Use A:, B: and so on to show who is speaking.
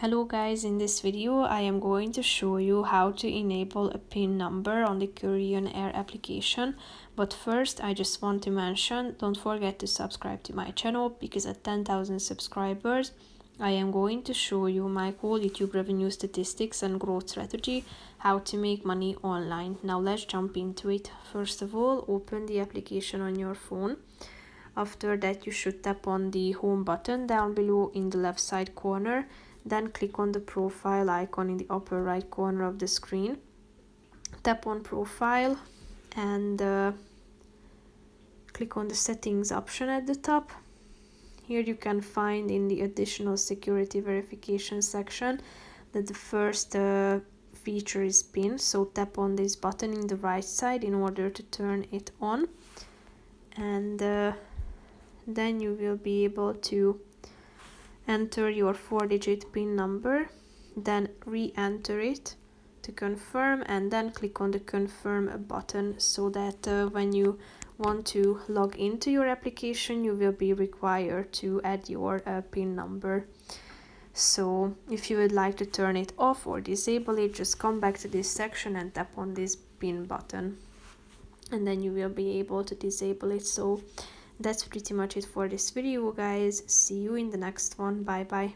A: Hello guys, in this video I am going to show you how to enable a PIN number on the Korean Air application. But first I just want to mention, don't forget to subscribe to my channel, because at 10,000 subscribers I am going to show you my whole YouTube revenue statistics and growth strategy, how to make money online. Now let's jump into it. First of all, open the application on your phone. After that, you should tap on the home button down below in the left side corner. Then click on the profile icon in the upper right corner of the screen. Tap on profile and click on the settings option at the top. Here you can find in the additional security verification section that the first feature is PIN. So tap on this button in the right side in order to turn it on. And then you will be able to enter your 4-digit PIN number, then re-enter it to confirm, and then click on the confirm button, so that when you want to log into your application you will be required to add your PIN number. So if you would like to turn it off or disable it, just come back to this section and tap on this PIN button, and then you will be able to disable it. So that's pretty much it for this video, guys. See you in the next one. Bye bye.